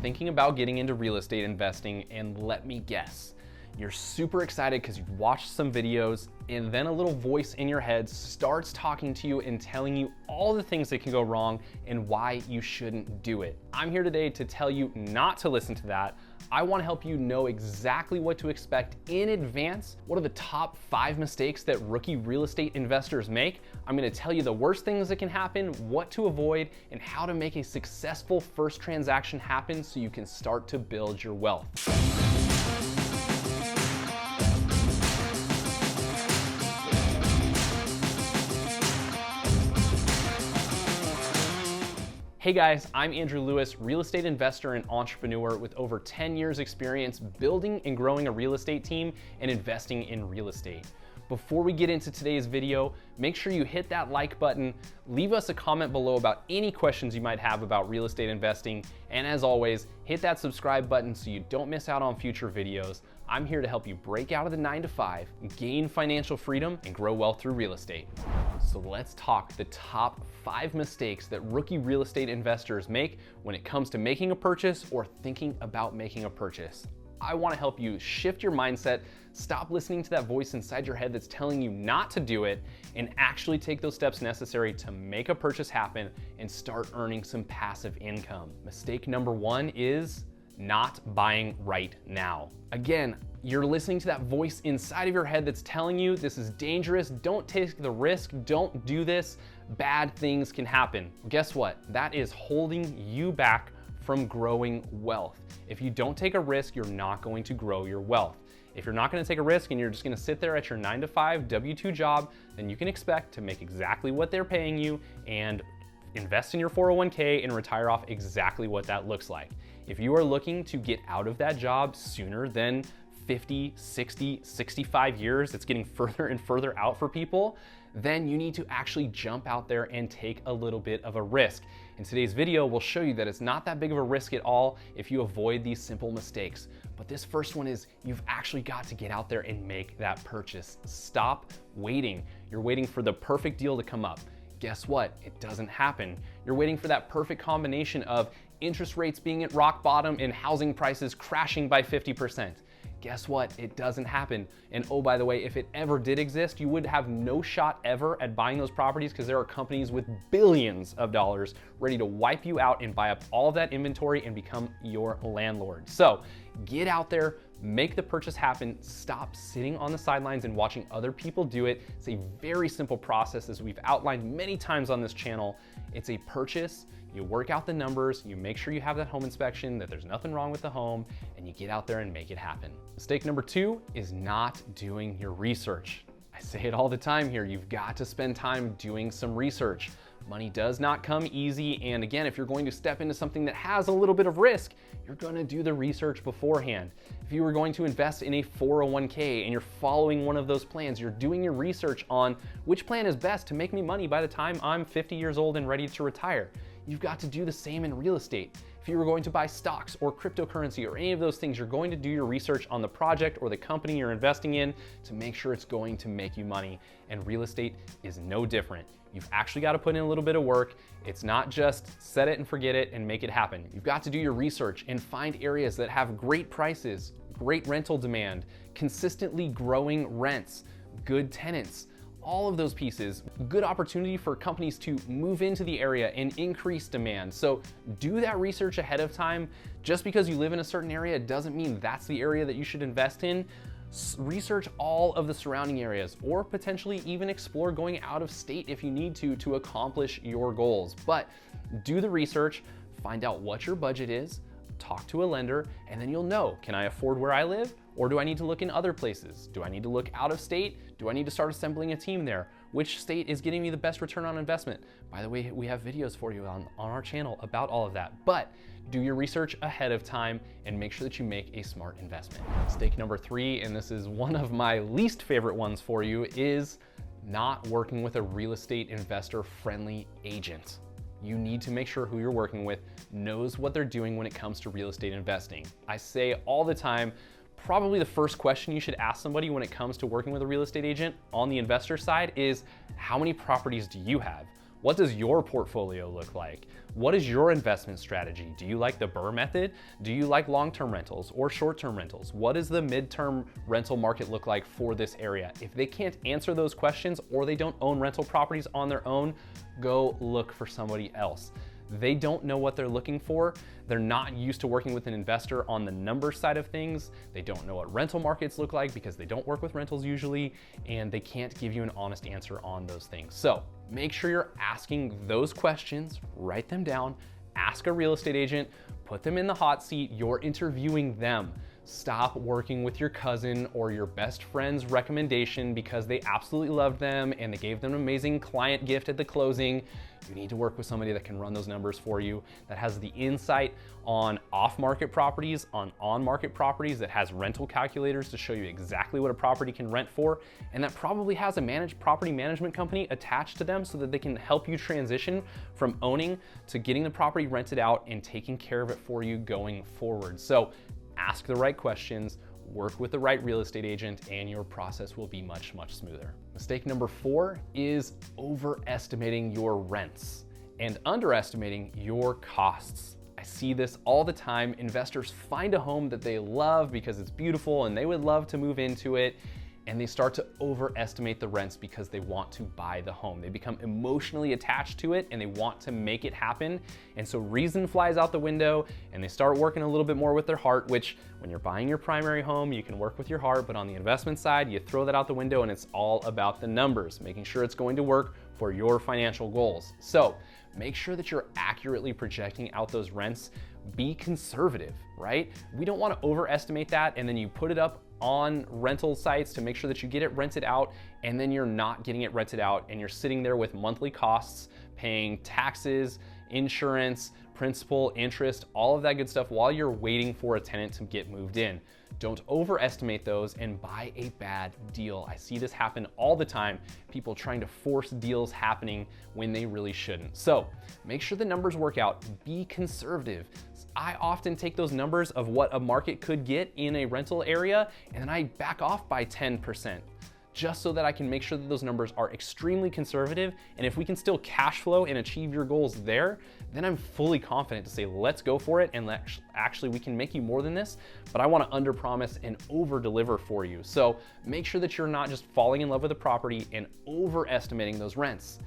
thinking about getting into real estate investing, and let me guess, you're super excited because you've watched some videos and then a little voice in your head starts talking to you and telling you all the things that can go wrong and why you shouldn't do it. I'm here today to tell you not to listen to that. I want to help you know exactly what to expect in advance. What are the top 5 mistakes that rookie real estate investors make? I'm going to tell you the worst things that can happen, what to avoid, and how to make a successful first transaction happen so you can start to build your wealth. Hey guys, I'm Andrew Lewis, real estate investor and entrepreneur with over 10 years experience building and growing a real estate team and investing in real estate. Before we get into today's video, make sure you hit that like button, leave us a comment below about any questions you might have about real estate investing, and as always, hit that subscribe button so you don't miss out on future videos. I'm here to help you break out of the 9-to-5, gain financial freedom, and grow wealth through real estate. So let's talk the top 5 mistakes that rookie real estate investors make when it comes to making a purchase or thinking about making a purchase. I want to help you shift your mindset, stop listening to that voice inside your head that's telling you not to do it, and actually take those steps necessary to make a purchase happen and start earning some passive income. Mistake number 1 is not buying right now. Again, you're listening to that voice inside of your head that's telling you this is dangerous, don't take the risk, don't do this, bad things can happen. Guess what? That is holding you back from growing wealth. If you don't take a risk, you're not going to grow your wealth. If you're not going to take a risk and you're just going to sit there at your 9-to-5 W-2 job, then you can expect to make exactly what they're paying you and invest in your 401k and retire off exactly what that looks like. If you are looking to get out of that job sooner than 50, 60, 65 years, it's getting further and further out for people, then you need to actually jump out there and take a little bit of a risk. In today's video, we'll show you that it's not that big of a risk at all if you avoid these simple mistakes. But this first one is you've actually got to get out there and make that purchase. Stop waiting. You're waiting for the perfect deal to come up. Guess what? It doesn't happen. You're waiting for that perfect combination of interest rates being at rock bottom and housing prices crashing by 50%. Guess what? It doesn't happen. And oh, by the way, if it ever did exist, you would have no shot ever at buying those properties because there are companies with billions of dollars ready to wipe you out and buy up all of that inventory and become your landlord. So get out there, make the purchase happen, stop sitting on the sidelines and watching other people do it. It's a very simple process as we've outlined many times on this channel. It's a purchase. You work out the numbers, you make sure you have that home inspection, that there's nothing wrong with the home, and you get out there and make it happen. Mistake number 2 is not doing your research. I say it all the time here, you've got to spend time doing some research. Money does not come easy, and again, if you're going to step into something that has a little bit of risk, you're going to do the research beforehand. If you were going to invest in a 401k and you're following one of those plans, you're doing your research on which plan is best to make me money by the time I'm 50 years old and ready to retire. You've got to do the same in real estate. If you were going to buy stocks or cryptocurrency or any of those things, you're going to do your research on the project or the company you're investing in to make sure it's going to make you money. And real estate is no different. You've actually got to put in a little bit of work. It's not just set it and forget it and make it happen. You've got to do your research and find areas that have great prices, great rental demand, consistently growing rents, good tenants, all of those pieces, good opportunity for companies to move into the area and increase demand. So do that research ahead of time. Just because you live in a certain area doesn't mean that's the area that you should invest in. Research all of the surrounding areas or potentially even explore going out of state if you need to accomplish your goals. But do the research, find out what your budget is, talk to a lender, and then you'll know, can I afford where I live? Or do I need to look in other places? Do I need to look out of state? Do I need to start assembling a team there? Which state is getting me the best return on investment? By the way, we have videos for you on our channel about all of that. But do your research ahead of time and make sure that you make a smart investment. Mistake number 3, and this is one of my least favorite ones for you, is not working with a real estate investor friendly agent. You need to make sure who you're working with knows what they're doing when it comes to real estate investing. I say all the time, probably the first question you should ask somebody when it comes to working with a real estate agent on the investor side is, how many properties do you have? What does your portfolio look like? What is your investment strategy? Do you like the BRRRR method? Do you like long-term rentals or short-term rentals? What does the midterm rental market look like for this area? If they can't answer those questions or they don't own rental properties on their own, go look for somebody else. They don't know what they're looking for. They're not used to working with an investor on the number side of things. They don't know what rental markets look like because they don't work with rentals usually, and they can't give you an honest answer on those things. So make sure you're asking those questions, write them down, ask a real estate agent, put them in the hot seat, you're interviewing them. Stop working with your cousin or your best friend's recommendation because they absolutely loved them and they gave them an amazing client gift at the closing. You need to work with somebody that can run those numbers for you, that has the insight on off-market properties, on-market properties, that has rental calculators to show you exactly what a property can rent for, and that probably has a managed property management company attached to them so that they can help you transition from owning to getting the property rented out and taking care of it for you going forward. So ask the right questions, work with the right real estate agent, and your process will be much, much smoother. Mistake number 4 is overestimating your rents and underestimating your costs. I see this all the time. Investors find a home that they love because it's beautiful and they would love to move into it, and they start to overestimate the rents because they want to buy the home. They become emotionally attached to it and they want to make it happen. And so reason flies out the window and they start working a little bit more with their heart, which when you're buying your primary home, you can work with your heart, but on the investment side, you throw that out the window and it's all about the numbers, making sure it's going to work for your financial goals. So make sure that you're accurately projecting out those rents. Be conservative, right? We don't want to overestimate that and then you put it up on rental sites to make sure that you get it rented out, and then you're not getting it rented out and you're sitting there with monthly costs, paying taxes, insurance, principal, interest, all of that good stuff while you're waiting for a tenant to get moved in. Don't overestimate those and buy a bad deal. I see this happen all the time, people trying to force deals happening when they really shouldn't. So make sure the numbers work out, be conservative. I often take those numbers of what a market could get in a rental area and then I back off by 10%. Just so that I can make sure that those numbers are extremely conservative. And if we can still cash flow and achieve your goals there, then I'm fully confident to say, let's go for it. And actually we can make you more than this, but I want to under promise and over deliver for you. So make sure that you're not just falling in love with the property and overestimating those rents.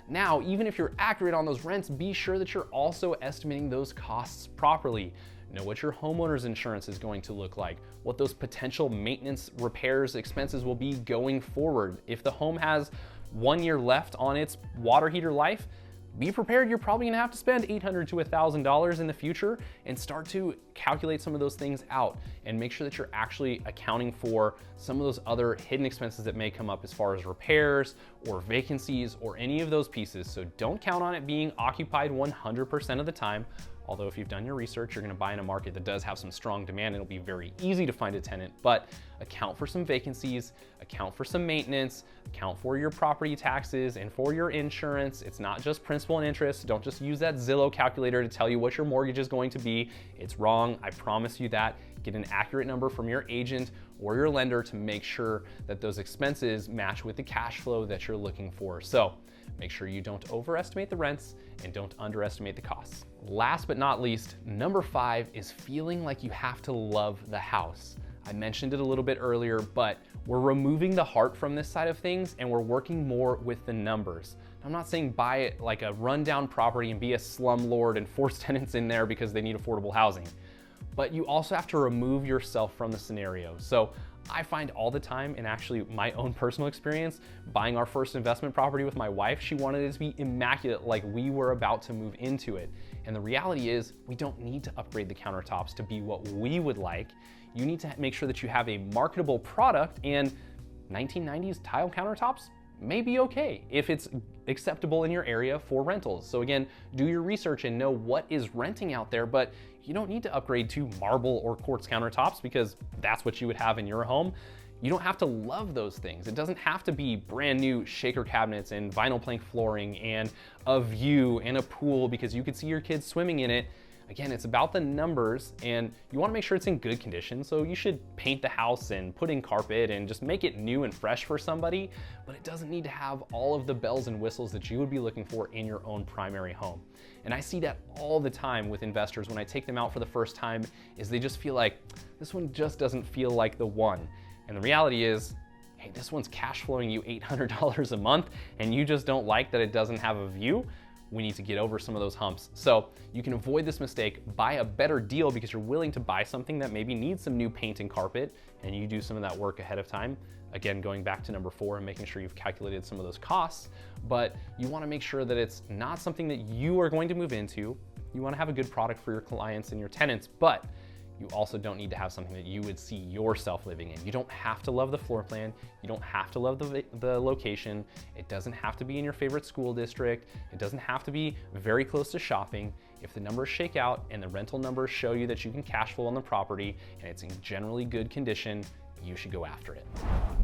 Now, even if you're accurate on those rents, be sure that you're also estimating those costs properly. Know what your homeowner's insurance is going to look like, what those potential maintenance, repairs, expenses will be going forward. If the home has 1 year left on its water heater life, be prepared, you're probably gonna have to spend $800 to $1,000 in the future, and start to calculate some of those things out and make sure that you're actually accounting for some of those other hidden expenses that may come up as far as repairs or vacancies or any of those pieces. So don't count on it being occupied 100% of the time. Although if you've done your research, you're gonna buy in a market that does have some strong demand, it'll be very easy to find a tenant, but account for some vacancies, account for some maintenance, account for your property taxes and for your insurance. It's not just principal and interest. Don't just use that Zillow calculator to tell you what your mortgage is going to be. It's wrong, I promise you that. Get an accurate number from your agent or your lender to make sure that those expenses match with the cash flow that you're looking for. So make sure you don't overestimate the rents and don't underestimate the costs. Last but not least, number 5 is feeling like you have to love the house. I mentioned it a little bit earlier, but we're removing the heart from this side of things and we're working more with the numbers. I'm not saying buy it like a rundown property and be a slumlord and force tenants in there because they need affordable housing. But you also have to remove yourself from the scenario. So I find all the time, and actually my own personal experience, buying our first investment property with my wife, she wanted it to be immaculate, like we were about to move into it. And the reality is we don't need to upgrade the countertops to be what we would like. You need to make sure that you have a marketable product, and 1990s tile countertops may be okay if it's acceptable in your area for rentals. So again, do your research and know what is renting out there, but you don't need to upgrade to marble or quartz countertops because that's what you would have in your home. You don't have to love those things. It doesn't have to be brand new shaker cabinets and vinyl plank flooring and a view and a pool because you could see your kids swimming in it. Again, it's about the numbers, and you want to make sure it's in good condition. So you should paint the house and put in carpet and just make it new and fresh for somebody, but it doesn't need to have all of the bells and whistles that you would be looking for in your own primary home. And I see that all the time with investors when I take them out for the first time, is they just feel like this one just doesn't feel like the one. And the reality is, hey, this one's cash flowing you $800 a month and you just don't like that it doesn't have a view. We need to get over some of those humps. So you can avoid this mistake, buy a better deal because you're willing to buy something that maybe needs some new paint and carpet, and you do some of that work ahead of time. Again, going back to number 4 and making sure you've calculated some of those costs, but you wanna make sure that it's not something that you are going to move into. You wanna have a good product for your clients and your tenants, but you also don't need to have something that you would see yourself living in. You don't have to love the floor plan. You don't have to love the location. It doesn't have to be in your favorite school district. It doesn't have to be very close to shopping. If the numbers shake out and the rental numbers show you that you can cash flow on the property and it's in generally good condition, you should go after it.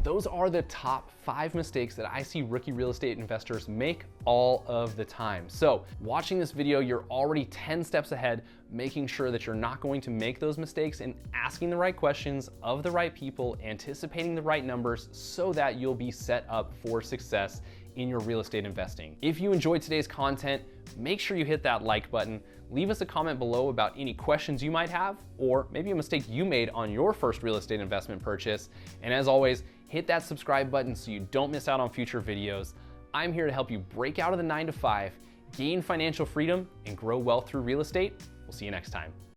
Those are the top 5 mistakes that I see rookie real estate investors make all of the time. So watching this video, you're already 10 steps ahead, making sure that you're not going to make those mistakes and asking the right questions of the right people, anticipating the right numbers so that you'll be set up for success in your real estate investing. If you enjoyed today's content, make sure you hit that like button. Leave us a comment below about any questions you might have, or maybe a mistake you made on your first real estate investment purchase. And as always, hit that subscribe button so you don't miss out on future videos. I'm here to help you break out of the 9 to 5, gain financial freedom, and grow wealth through real estate. We'll see you next time.